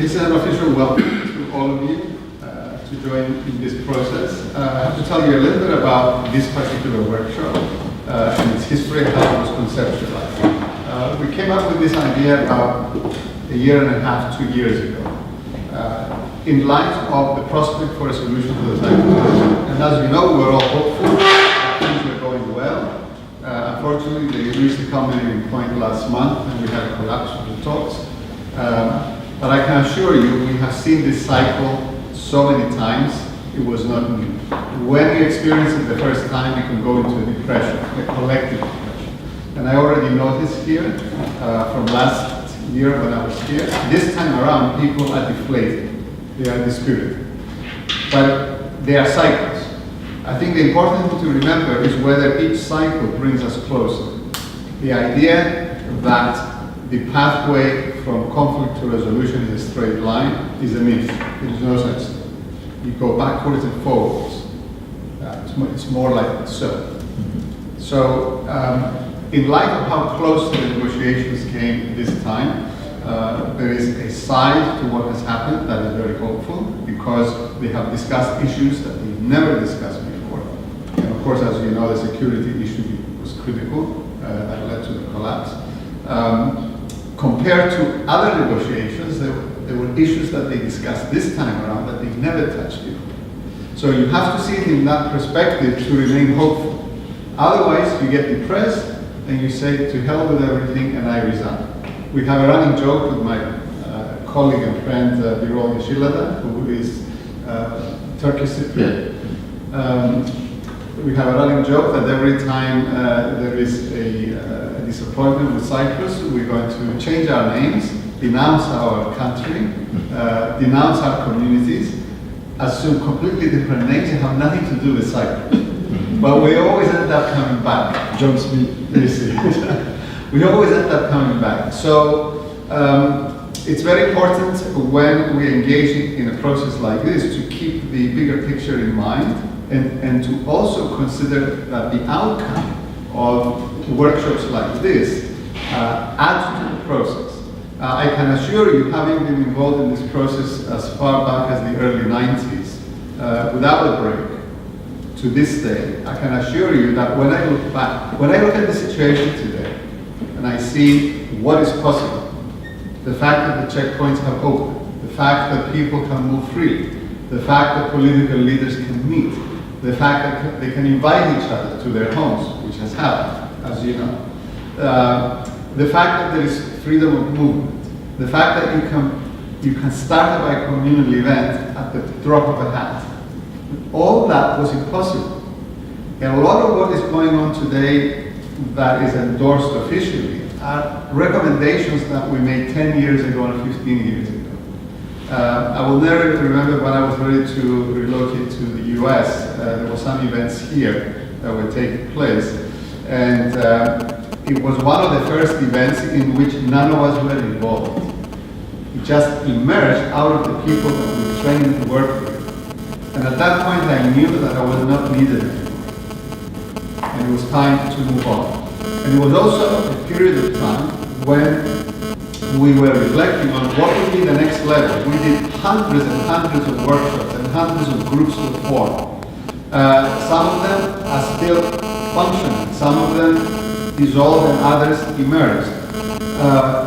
This is an official welcome to all of you to join in this process. I have to tell you a little bit about this particular workshop and its history and how it was conceptualized. We came up with this idea about a year and a half, 2 years ago, in light of the prospect for a solution to the cyclone. And as you know, we're all hopeful that things are going well. Unfortunately, they reached the culminating point last month and we had a collapse of the talks. But I can assure you, we have seen this cycle so many times, it was not new. When you experience it the first time, you can go into a depression, a collective depression. And I already noticed here, from last year when I was here, this time around, people are deflated. They are dispirited. But they are cycles. I think the important thing to remember is whether each cycle brings us closer. The idea that the pathway from conflict to resolution in a straight line is a myth. There is no such thing. You go backwards and forwards. It's more like so. So, in light of how close the negotiations came this time, there is a side to what has happened that is very hopeful because they have discussed issues that we've never discussed before. And of course, as you know, the security issue was critical. That led to the collapse. Compared to other negotiations, there were issues that they discussed this time around that they never touched before. So you have to see it in that perspective to remain hopeful. Otherwise, you get depressed and you say, to hell with everything, and I resign. We have a running joke with my colleague and friend, Birol Yeşilada, who is Turkish Cypriot. We have a running joke that every time there is a disappointment with Cyprus, we're going to change our names, denounce our country, denounce our communities, assume completely different names and have nothing to do with Cyprus. But we always end up coming back. John Smith. We always end up coming back. So it's very important when we engage in a process like this to keep the bigger picture in mind and to also consider that the outcome of workshops like this adds to the process. I can assure you, having been involved in this process as far back as the early 90s, without a break, to this day, I can assure you that when I look back, when I look at the situation today, and I see what is possible, the fact that the checkpoints have opened, the fact that people can move freely, the fact that political leaders can meet, the fact that they can invite each other to their homes, which has happened, as you know. The fact that there is freedom of movement, the fact that you can start a bi-communal event at the drop of a hat. All that was impossible. And a lot of what is going on today that is endorsed officially are recommendations that we made 10 years ago and 15 years ago. I will never remember when I was ready to relocate to the US, there were some events here that were taking place. And it was one of the first events in which none of us were involved. It just emerged out of the people that we trained to work with. And at that point I knew that I was not needed anymore. And it was time to move on. And it was also a period of time when we were reflecting on what would be the next level. We did hundreds and hundreds of workshops and hundreds of groups were formed. Some of them are still functioning. Some of them dissolved and others emerged.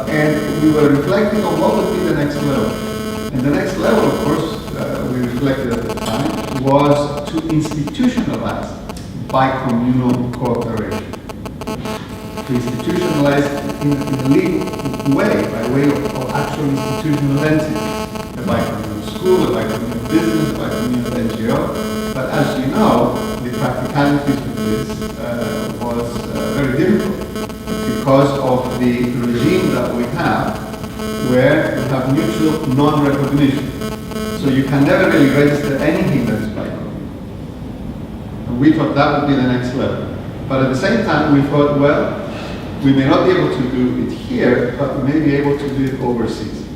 And we were reflecting on what would be the next level. And the next level, of course, we reflected at the time, was to institutionalize bi-communal cooperation. To institutionalize in a legal way, by way of actual institutional entities. A bi-communal school, a bi-communal business, a bi-communal NGO. But as you know, the practicalities of this was very difficult because of the regime that we have, where we have mutual non-recognition. So you can never really register anything that is bi-communal. And we thought that would be the next level. But at the same time, we thought, well, we may not be able to do it here, but we may be able to do it overseas.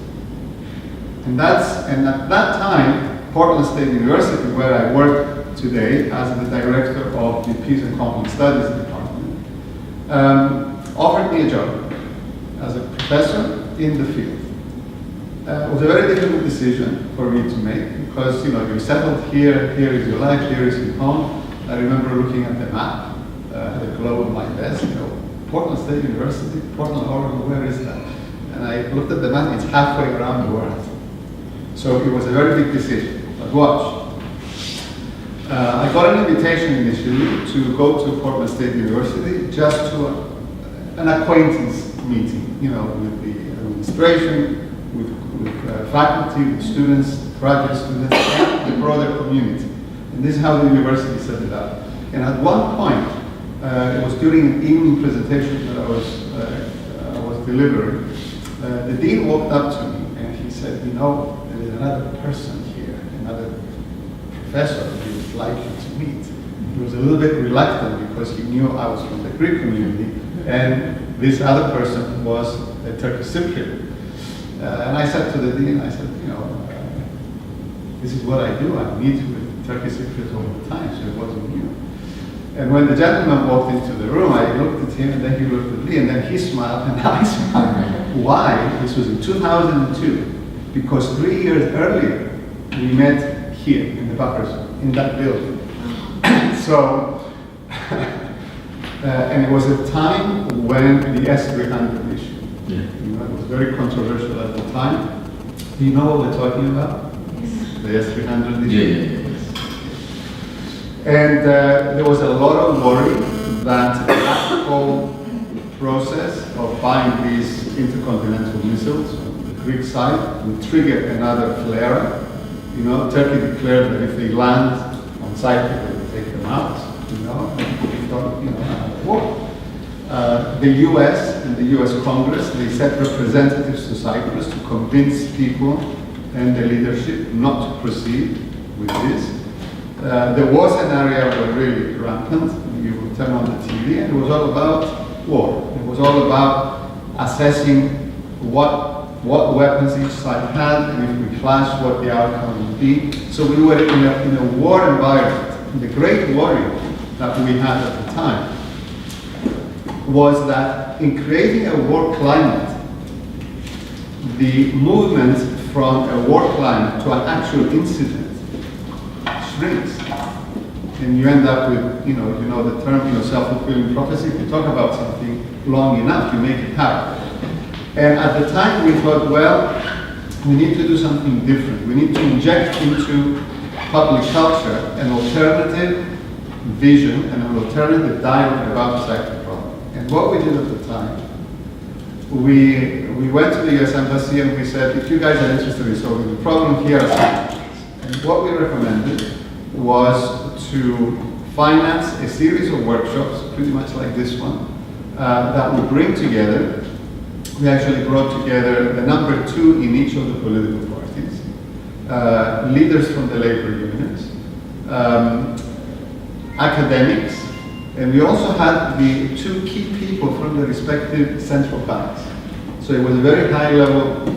And at that time, Portland State University, where I work today as the director of the Peace and Conflict Studies Department, offered me a job as a professor in the field. It was a very difficult decision for me to make because, you know, you're settled here, here is your life, here is your home. I remember looking at the map, the globe on my desk, you know, Portland State University, Portland, Oregon, where is that? And I looked at the map, it's halfway around the world. So it was a very big decision. But watch. I got an invitation initially to go to Portland State University just to an acquaintance meeting, you know, with the administration, with faculty, with students, graduate students, and the broader community. And this is how the university set it up. And at one point, it was during an evening presentation that I was delivering, the dean walked up to me and he said, you know, there is another person here, another professor he would like you to meet. He was a little bit reluctant because he knew I was from the Greek community, and this other person was a Turkish Cypriot. And I said to the dean, I said, you know, this is what I do. I meet with Turkish Cypriots all the time, so it wasn't new. And when the gentleman walked into the room, I looked at him, and then he looked at me, and then he smiled, and I smiled. Why? This was in 2002, because 3 years earlier, we met here in the Buffers, in that building. So, and it was a time when the S300 issue. Yeah. You know, it was very controversial at the time. Do you know what we're talking about? Yes. The S300 issue? Yeah. And there was a lot of worry that that whole process of buying these intercontinental missiles on the Greek side would trigger another flare. You know, Turkey declared that if they land on Cyprus, they would take them out. You know, we thought, you know, war. The U.S. and the U.S. Congress, they sent representatives to Cyprus to convince people and the leadership not to proceed with this. There was an area where really rampant. You would turn on the TV, and it was all about war. It was all about assessing what weapons each side had, and if we clash, what the outcome would be. So we were in a war environment. And the great worry that we had at the time was that in creating a war climate, the movement from a war climate to an actual incident shrinks. And you end up with, you know the term, self-fulfilling prophecy. If you talk about something long enough, you make it happen. And at the time we thought, well, we need to do something different. We need to inject into public culture an alternative vision and an alternative dialogue about the Cyprus problem. And what we did at the time, we went to the US Embassy and we said, if you guys are interested in solving the problem, here are some options. And what we recommended was to finance a series of workshops, pretty much like this one, that would bring together, we actually brought together the number 2 in each of the political parties, leaders from the labor unions, academics, and we also had the 2 key people from the respective central banks. So it was a very high-level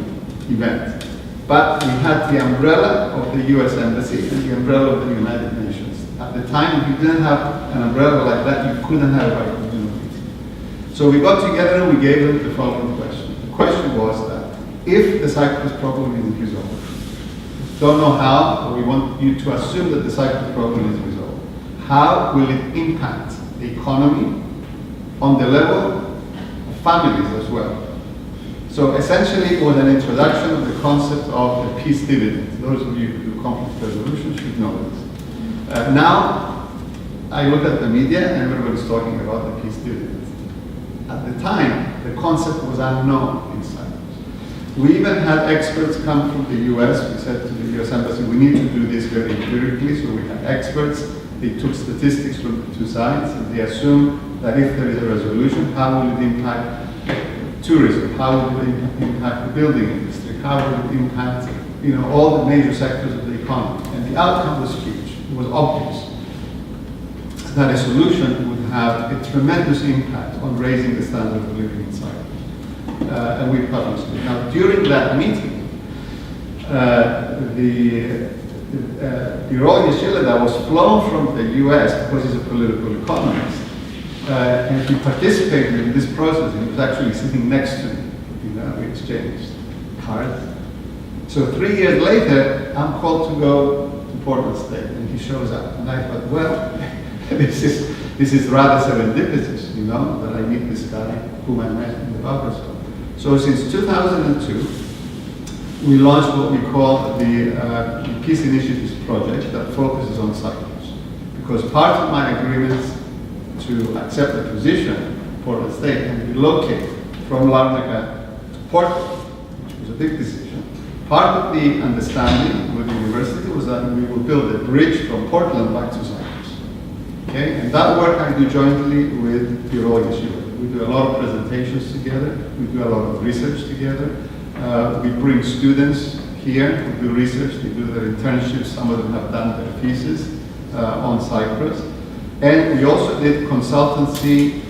event. But we had the umbrella of the US Embassy and the umbrella of the United Nations. At the time, if you didn't have an umbrella like that, you couldn't have a right community. So we got together and we gave them the following question. The question was that if the Cyprus problem is resolved, don't know how, but we want you to assume that the Cyprus problem is resolved. How will it impact the economy on the level of families as well? So essentially, it was an introduction of the concept of the peace dividend. Those of you who do conflict resolution should know this. Now, I look at the media and everybody's talking about the peace dividend. At the time, the concept was unknown in Cyprus. We even had experts come from the US. We said to the US Embassy, we need to do this very empirically. So we had experts. They took statistics from the 2 sides and they assumed that if there is a resolution, how will it impact tourism? How will it impact the building industry? How will it impact, all the major sectors of the economy? And the outcome was huge. It was obvious that a solution would have a tremendous impact on raising the standard of living in Cyprus. And we published it. Now, during that meeting, Biro Yeşilada was flown from the US because he's a political economist. And he participated in this process. He was actually sitting next to me. We exchanged cards. So 3 years later, I'm called to go to Portland State, and he shows up. And I thought, well, this is rather serendipitous, you know, that I meet this guy whom I met in the barber shop. So since 2002, we launched what we call the Peace Initiatives Project that focuses on Cyprus. Because part of my agreement to accept the position, Portland State, and relocate from Larnaca to Portland, which was a big decision. Part of the understanding with the university was that we will build a bridge from Portland back to Cyprus. Okay, and that work I do jointly with Birol Yeshiva. We do a lot of presentations together. We do a lot of research together. We bring students here who do research. They do their internships. Some of them have done their thesis on Cyprus. And we also did consultancy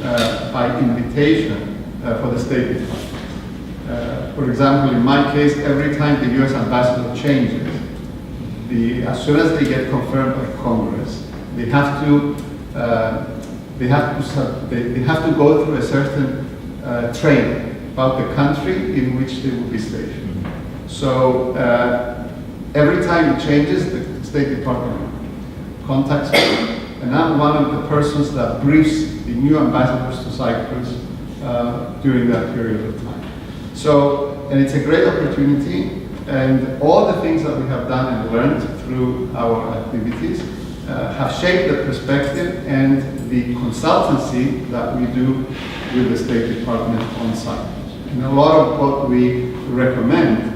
by invitation for the State Department. For example, in my case, every time the U.S. ambassador changes, as soon as they get confirmed by Congress, they have to go through a certain training about the country in which they will be stationed. So every time it changes, the State Department contacts me, and I'm one of the persons that briefs the new ambassadors to Cyprus during that period of time. So, and it's a great opportunity, and all the things that we have done and learned through our activities have shaped the perspective and the consultancy that we do with the State Department on Cyprus. And a lot of what we recommend,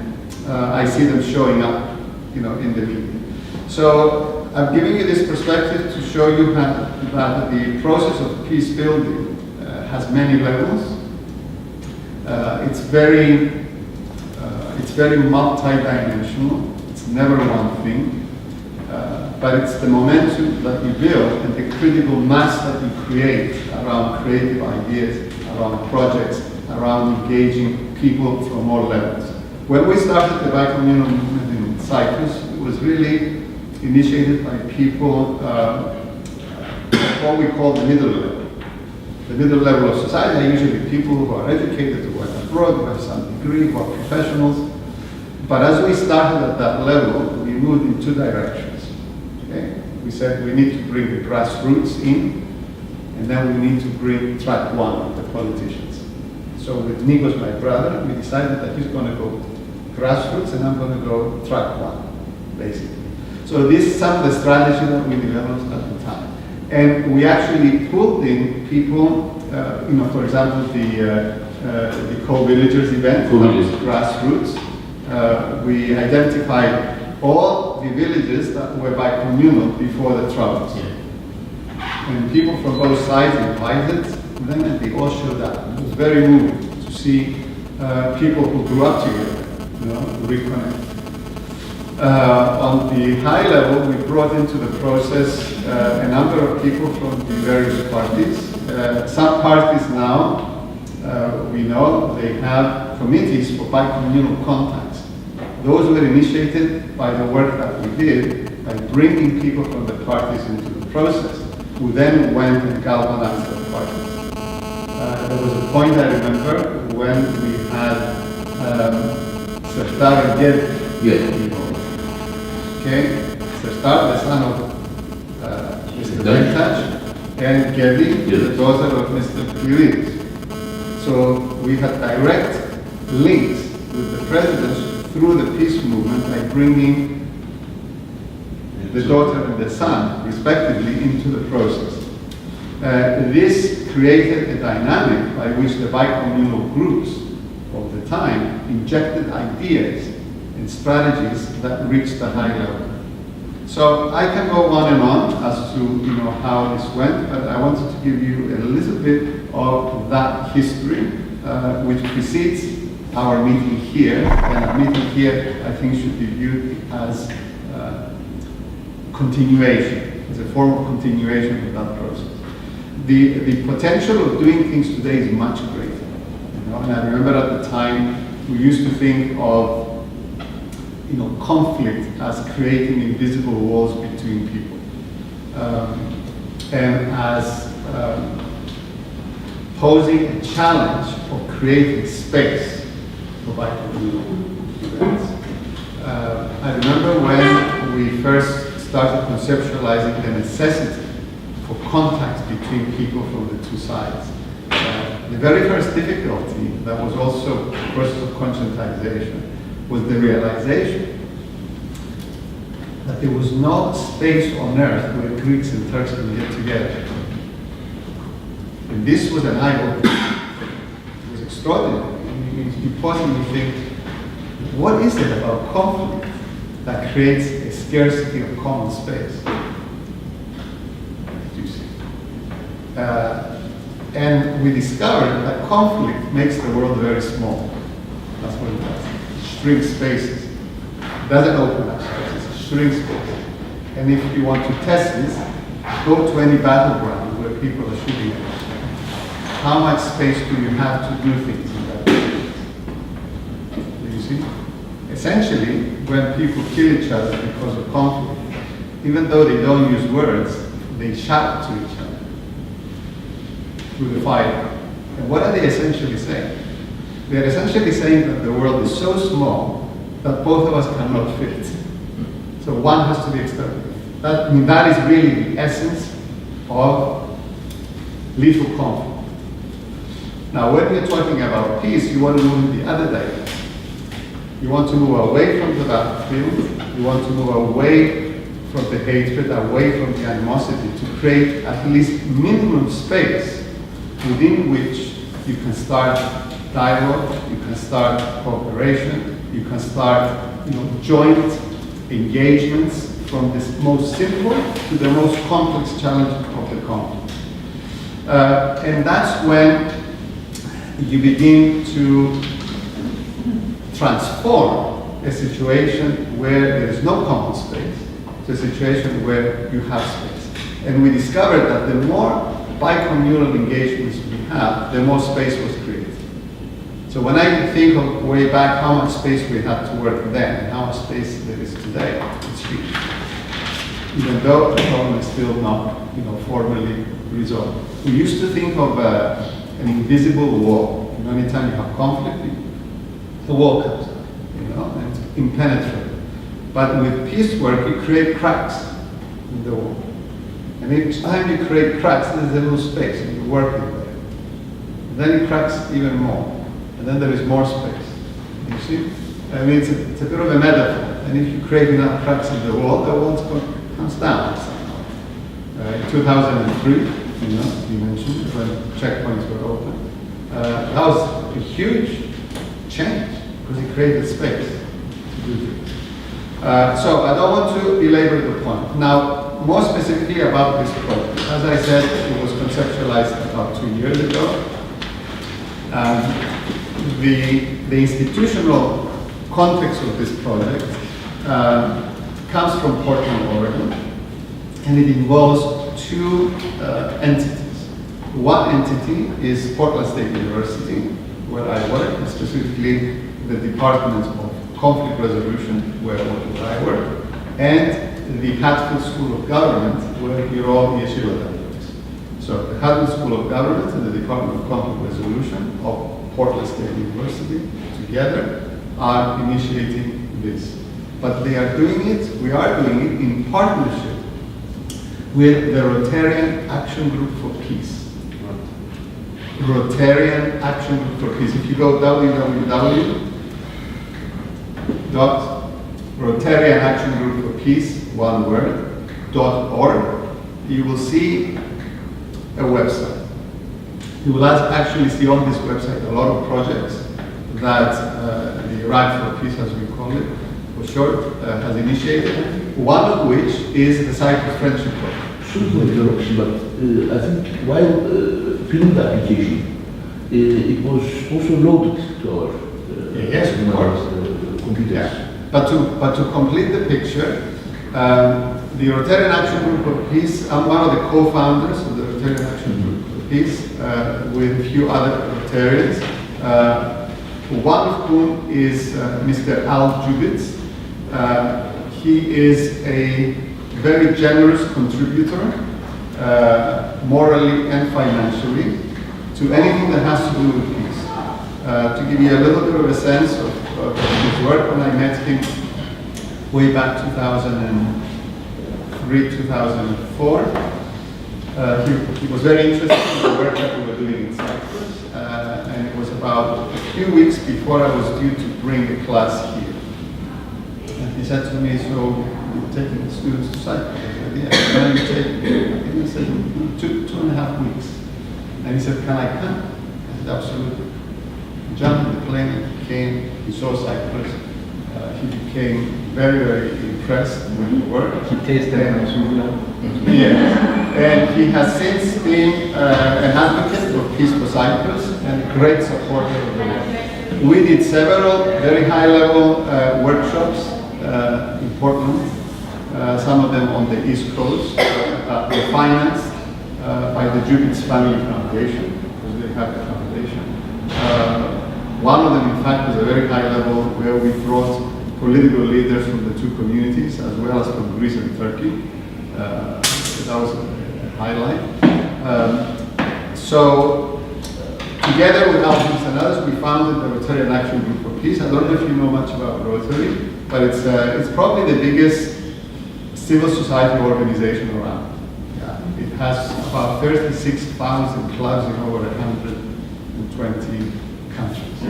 I see them showing up, you know, in the meeting. So I'm giving you this perspective to show you that the process of peace building has many levels. It's very multi-dimensional. It's never one thing, but it's the momentum that you build and the critical mass that you create around creative ideas, around projects, around engaging people from all levels. When we started the bicommunal movement in Cyprus, it was really initiated by people, what we call the middle level. The middle level of society are usually people who are educated, who are abroad, who have some degree, who are professionals. But as we started at that level, we moved in two directions. Okay? We said we need to bring the grassroots in, and then we need to bring track one, the politicians. So with Nikos, my brother, we decided that he's going to go grassroots and I'm going to go track one, basically. So this is some of the strategy that we developed at the time. And we actually pulled in people, you know, for example, the co-villagers event, grassroots. We identified all the villages that were bicommunal before the troubles. And people from both sides invited them, and they all showed up. It was very moving to see people who grew up together, you know, reconnect. On the high level, we brought into the process a number of people from the various parties. Some parties now, we know, they have committees for bicommunal contacts. Those were initiated by the work that we did by bringing people from the parties into the process, who then went and galvanized the parties. There was a point I remember when we had Serdar and Gedi. Okay, Serdar, the son of Mr. Demirtaş, and Gedi, the daughter of Mr. Kyriakos. So we had direct links with the presidents through the peace movement by bringing the daughter and the son, respectively, into the process. This created a dynamic by which the bicommunal groups of the time injected ideas and strategies that reached the high level. So I can go on and on as to, you know, how this went, but I wanted to give you a little bit of that history, which precedes our meeting here. And our meeting here, I think, should be viewed as continuation, as a form of continuation of that process. The potential of doing things today is much greater. You know? And I remember at the time, we used to think of, you know, conflict as creating invisible walls between people, and as posing a challenge of creating space for bicommunal events. I remember when we first started conceptualizing the necessity for contact between people from the two sides. The very first difficulty that was also a process of conscientization was the realization that there was no space on earth where Greeks and Turks could get together. And this was an eye-opener. It was extraordinary. You pause and you think, what is it about conflict that creates a scarcity of common space? You see. And we discovered that conflict makes the world very small. That's what it does. It shrinks spaces. It doesn't open up spaces, it shrinks spaces. And if you want to test this, go to any battleground where people are shooting at each other. How much space do you have to do things in that space? Do you see? Essentially, when people kill each other because of conflict, even though they don't use words, they shout to each other through the fire. And what are they essentially saying? They're essentially saying that the world is so small that both of us cannot fit. So one has to be exterminated. That is really the essence of lethal conflict. Now, when you're talking about peace, you want to move in the other direction. You want to move away from the battlefield. You want to move away from the hatred, away from the animosity, to create at least minimum space within which you can start dialogue, you can start cooperation, you can start joint engagements from the most simple to the most complex challenge of the conflict. And that's when you begin to transform a situation where there is no common space to a situation where you have space. And we discovered that the more bicommunal engagements we have, the more space was created. So when I think of way back how much space we had to work then and how much space there is today, it's huge. Even though the problem is still not formally resolved. We used to think of an invisible wall. Anytime you have conflict, the wall comes up, and it's impenetrable. But with peace work, you create cracks in the wall. And each time you create cracks, there's a little space, and you work in there. And then it cracks even more. And then there is more space. You see? It's a bit of a metaphor. And if you create enough cracks in the wall comes down somehow. In 2003, you mentioned when checkpoints were open. That was a huge change because it created space to do things. So I don't want to belabor the point. Now, more specifically about this project. As I said, it was conceptualized about 2 years ago. The institutional context of this project comes from Portland, Oregon, and it involves two entities. One entity is Portland State University, where I work, and specifically the Department of Conflict Resolution, where I work, and the Hatfield School of Government, where Hiro Yeshiva works. So the Hatfield School of Government and the Department of Conflict Resolution of Portland State University together are initiating this. But we are doing it in partnership with the Rotarian Action Group for Peace. Rotarian Action Group for Peace. If you go www.Rotarian Action Group for Peace, one word, .org, you will see a website. You will actually see on this website a lot of projects that the Iraq for Peace, as we call it, for short, has initiated, one of which is the Cyprus Friendship Program. Interruption, but I think while filling the application, it was also loaded to our computers. Yeah. But to complete the picture, the Rotarian Action Group for Peace, I'm one of the co-founders of the Rotarian Action Group for Peace, with a few other Rotarians, one of whom is Mr. Al Jubitz. He is a very generous contributor, morally and financially, to anything that has to do with peace. To give you a little bit of a sense of his work, when I met him way back 2003, 2004. He was very interested in the work that we were doing in Cyprus, and it was about a few weeks before I was due to bring a class here. And he said to me, "So you're taking the students to Cyprus?" I said, "Yeah." "When are you taking them?" And he said, two and a half weeks. And he said, "Can I come?" I said, "Absolutely." He jumped in the plane and he came, he saw Cyprus. He became very, very impressed with the work. He tasted And- Rasulullah. Yes, and he has since been an advocate of Peace for Cyprus and a great supporter of the work. We did several very high-level workshops in Portland, some of them on the East Coast. They're financed by the Jubitz Family Foundation, because they have a foundation. One of them, in fact, was a very high level where we brought political leaders from the two communities, as well as from Greece and Turkey. That was a highlight. So, together with Alphonse and others, we founded the Rotarian Action Group for Peace. I don't know if you know much about Rotary, but it's probably the biggest civil society organization around. It has about 36,000 clubs in over 120 countries.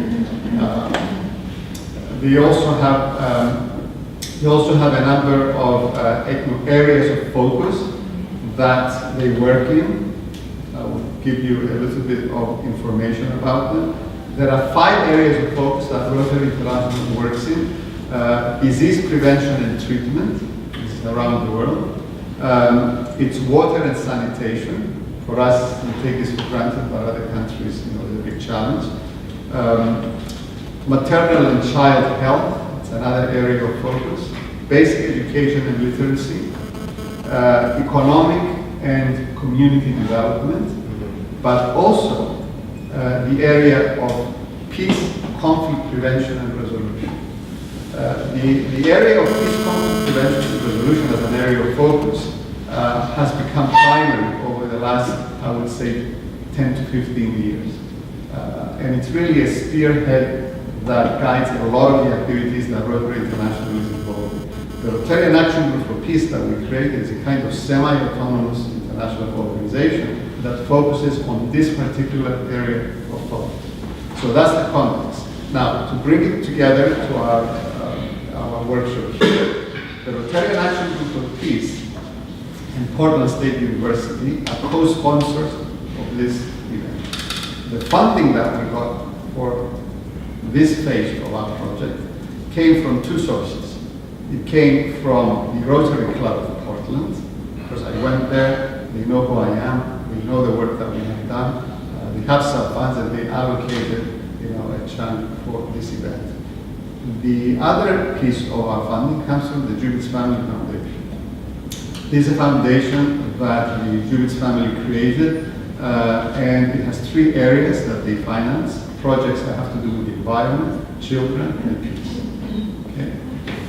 They also have a number of areas of focus that they work in. I will give you a little bit of information about them. There are 5 areas of focus that Rotary International works in. Disease prevention and treatment, this is around the world. It's water and sanitation. For us, we take this for granted, but other countries, it's a big challenge. Maternal and child health, it's another area of focus. Basic education and literacy. Economic and community development, but also the area of peace, conflict prevention and resolution. The area of peace, conflict prevention and resolution as an area of focus has become primary over the last, I would say, 10 to 15 years. And it's really a spearhead that guides a lot of the activities that Rotary International is involved in. The Rotarian Action Group for Peace that we created is a kind of semi-autonomous international organization that focuses on this particular area of focus. So that's the context. Now, to bring it together to our workshop here, the Rotarian Action Group for Peace and Portland State University are co-sponsors of this event. The funding that we got for this phase of our project came from 2 sources. It came from the Rotary Club of Portland, because I went there, they know who I am, they know the work that we have done, they have some funds and they allocated a chunk for this event. The other piece of our funding comes from the Jubitz Family Foundation. This is a foundation that the Jubitz family created, and it has 3 areas that they finance. Projects that have to do with the environment, children, and peace. Okay?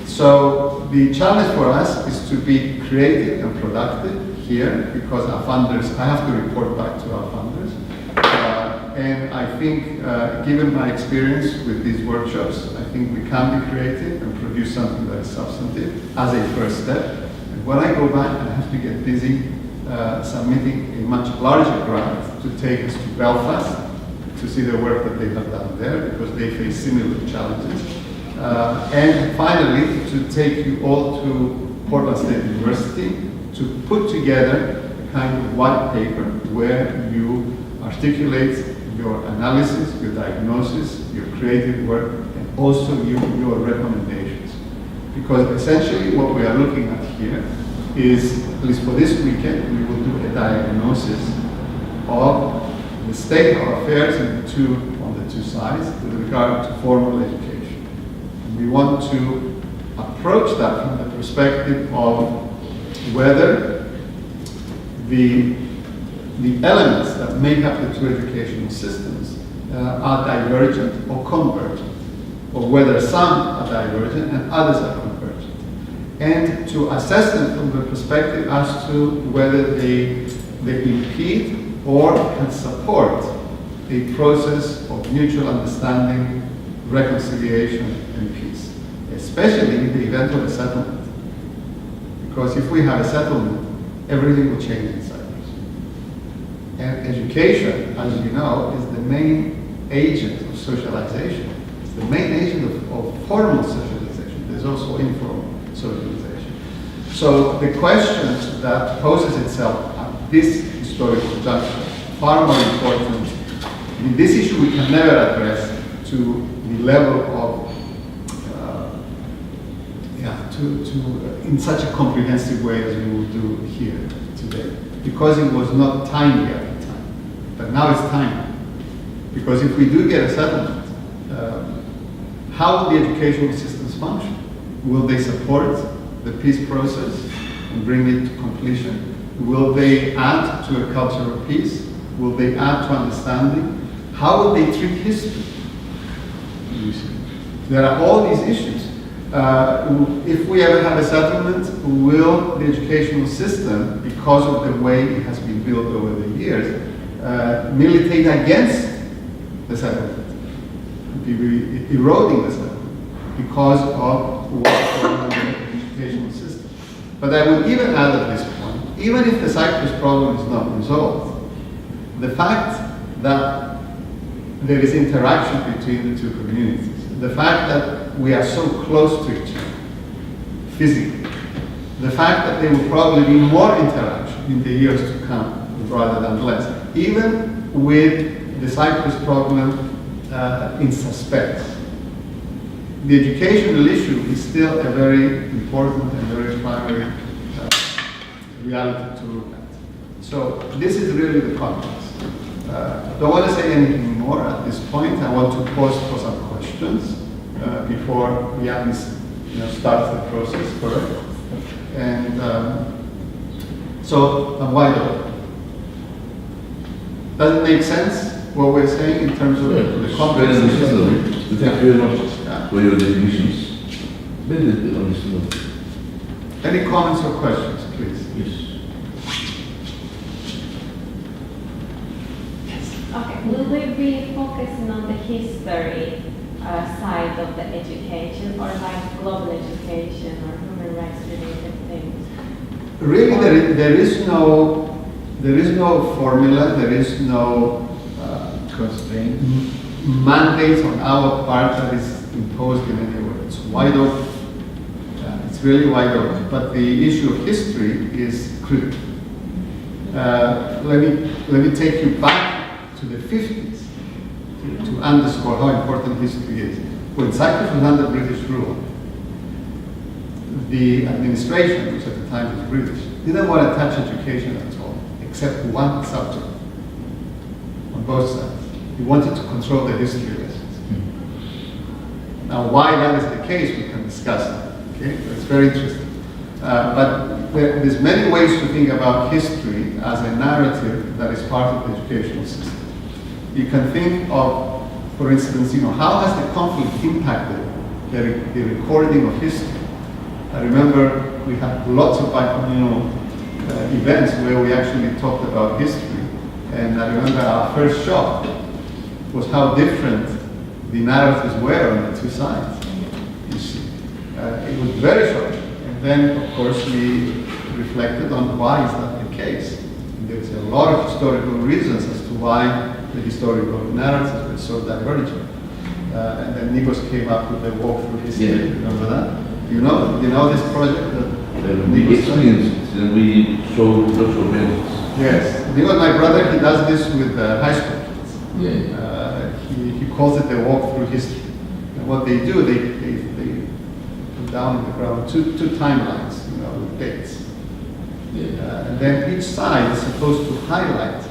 So the challenge for us is to be creative and productive here, because our funders, I have to report back to our funders. And I think, given my experience with these workshops, I think we can be creative and produce something that is substantive as a first step. And when I go back, I have to get busy submitting a much larger grant to take us to Belfast, to see the work that they have done there, because they face similar challenges. And finally, to take you all to Portland State University to put together a kind of white paper where you articulate your analysis, your diagnosis, your creative work, and also your recommendations. Because essentially what we are looking at here is, at least for this weekend, we will do a diagnosis of the state of affairs on the two sides with regard to formal education. And we want to approach that from the perspective of whether the elements that make up the 2 educational systems are divergent or convergent, or whether some are divergent and others are convergent. And to assess them from the perspective as to whether they impede or can support a process of mutual understanding, reconciliation, and peace. especially in the event of a settlement. Because if we have a settlement, everything will change in Cyprus. And education, as you know, is the main agent of socialization. It's the main agent of formal socialization. There's also informal socialization. So the question that poses itself at this historical juncture, far more important. In this issue we can never address to the level of, in such a comprehensive way as we will do here today, because it was not timely at the time. But now it's timely. Because if we do get a settlement, how will the educational systems function? Will they support the peace process and bring it to completion? Will they add to a culture of peace? Will they add to understanding? How will they treat history? You see, there are all these issues. If we ever have a settlement, will the educational system, because of the way it has been built over the years, militate against the settlement, be eroding the settlement because of what's going on in the educational system? But I would even add at this point, even if the Cyprus problem is not resolved, the fact that there is interaction between the two communities, the fact that we are so close to each other physically, the fact that there will probably be more interaction in the years to come rather than less, even with the Cyprus problem in suspense. The educational issue is still a very important and very primary reality to look at. So this is really the context. I don't want to say anything more at this point. I want to pause for some questions before we start the process, correct? And so I'm wide open. Does it make sense what we're saying in terms of the context? Thank you very much for your definitions. Very understandable. Any comments or questions, please? Yes. Okay, will we be focusing on the history side of the education, or like global education or human rights related things? Really, there is no formula, there is no Constraint. mandate on our part that is imposed in any way. It's wide open. It's really wide open. But the issue of history is critical. Let me take you back to the 50s to underscore how important history is. When Cyprus was under British rule, the administration, which at the time was British, didn't want to touch education at all, except one subject on both sides. He wanted to control the history lessons. Now, why that is the case, we can discuss that. Okay, it's very interesting. But there's many ways to think about history as a narrative that is part of the educational system. You can think of, for instance, how has the conflict impacted the recording of history? I remember we had lots of bicommunal events where we actually talked about history, and I remember our first shock was how different the narratives were on the two sides. You see, it was very shocking. And then, of course, we reflected on why is that the case. And there's a lot of historical reasons as to why the historical narratives were so divergent. And then Nikos came up with the walk through history. Yeah. Remember that? You know this project that We Nikos experienced it and we saw lots of benefits. Yes, Nikos, my brother, he does this with high school kids. Yeah. He calls it the walk through history. And what they do, they put down in the ground two timelines, with dates. Yeah. And then each side is supposed to highlight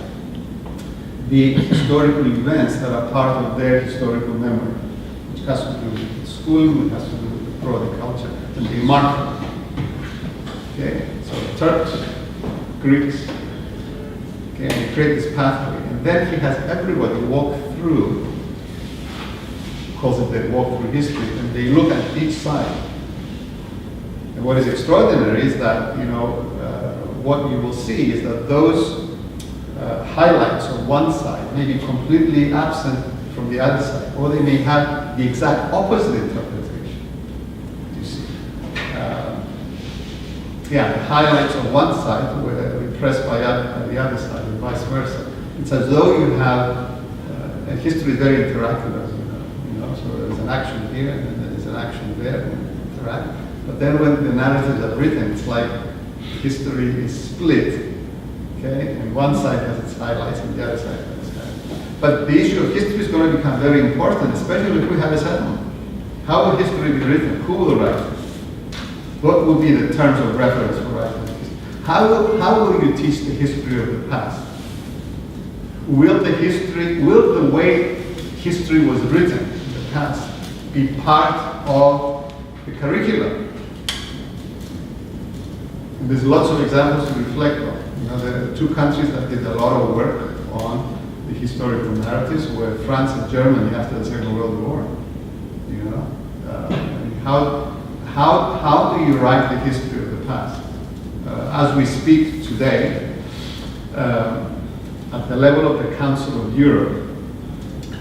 the historical events that are part of their historical memory, which has to do with schooling, which has to do with the broader culture, and they mark them. Okay, so Turks, Greeks, okay, and they create this pathway, and then he has everybody walk through, calls it the walk through history, and they look at each side. And what is extraordinary is that, what you will see is that those highlights on one side may be completely absent from the other side, or they may have the exact opposite interpretation. You the highlights of one side were repressed by the other side, and vice versa. It's as though you have, and history is very interactive, as you know, so there's an action here, and then there's an action there, and interact. But then when the narratives are written, it's like history is split, okay? And one side has its highlights, and the other side has its highlights. But the issue of history is going to become very important, especially if we have a settlement. How will history be written? Who will write it? What will be the terms of reference for writing history? How will you teach the history of the past? Will the way history was written in the past be part of the curriculum? And there's lots of examples to reflect on. You know, there are two countries that did a lot of work on the historical narratives were France and Germany after the Second World War. You know, how do you write the history of the past? As we speak today, at the level of the Council of Europe,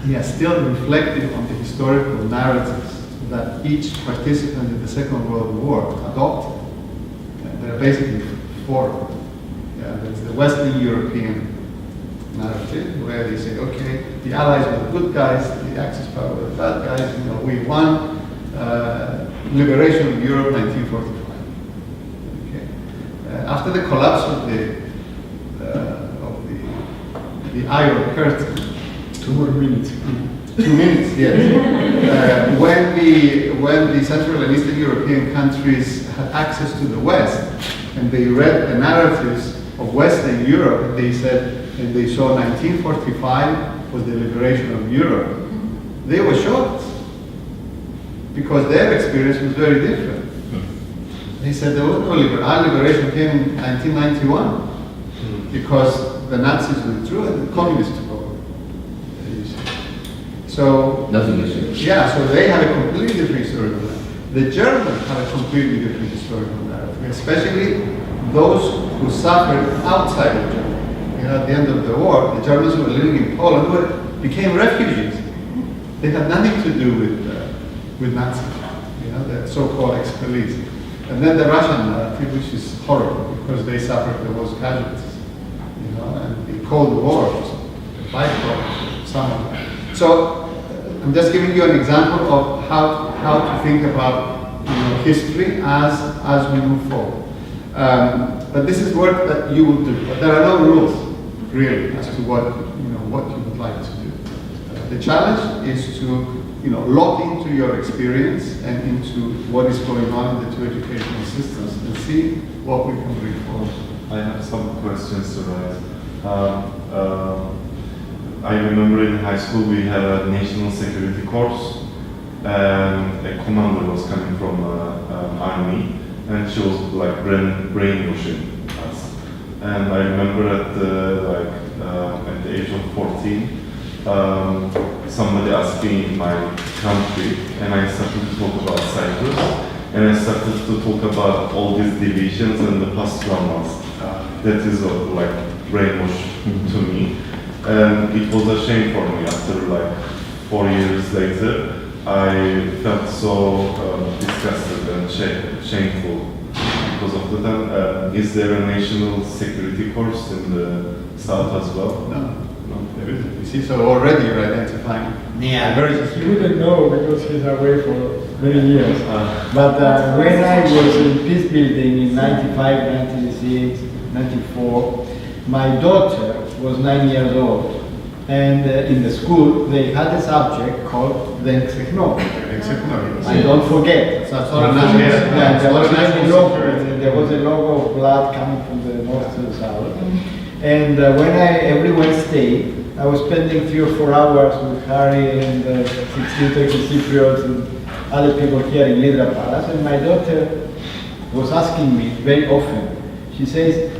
they are still reflecting on the historical narratives that each participant in the Second World War adopted. There are basically four. There's the Western European narrative, where they say, okay, the Allies were the good guys, the Axis power were the bad guys, you know, we won, liberation of Europe, 1945. Okay. After the collapse of the Iron Curtain, 2 more minutes. 2 minutes, yes. When the Central and Eastern European countries had access to the West, and they read the narratives of Western Europe, they said, and they saw 1945 was the liberation of Europe, they were shocked, because their experience was very different. They said there was no liberation. Our liberation came in 1991, because the Nazis withdrew and the communists took over. So Nothing is changed. yeah, so they have a completely different historical narrative. The Germans have a completely different historical narrative, especially those who suffered outside of Germany. You know, at the end of the war, the Germans who were living in Poland became refugees. They had nothing to do with Nazis, you know, the so-called expellees. And then the Russian narrative, which is horrible because they suffered the most casualties, you know, and the Cold War was a byproduct of some of that. So I'm just giving you an example of how to think about, you know, history as we move forward. But this is work that you will do. But there are no rules really as to what you would like to do. The challenge is to lock into your experience and into what is going on in the two educational systems and see what we can bring forward. I have some questions to raise. I remember in high school we had a national security course, and a commander was coming from army, and she was like brainwashing us. And I remember at the age of 14, somebody asked me in my country, and I started to talk about Cyprus, and I started to talk about all these divisions and the past traumas. That is like brainwash to me, and it was a shame for me. After like 4 years later, I felt so disgusted and shameful because of that. Is there a national security course in the south as well? No. There isn't. You see, so already you're identifying. Yeah, Very you wouldn't know because he's away for many years. But when I was in peace building in 95, 96, 94, my daughter was 9 years old. And in the school, they had a subject called Denxekno. I don't forget. So it's not a national. Yeah, there was a national logo. security. There was a logo of blood coming from the north to the south. And when every Wednesday, I was spending 3 or 4 hours with Harry and 16 Turkish Cypriots and other people here in Lydra Palace, and my daughter was asking me very often. She says,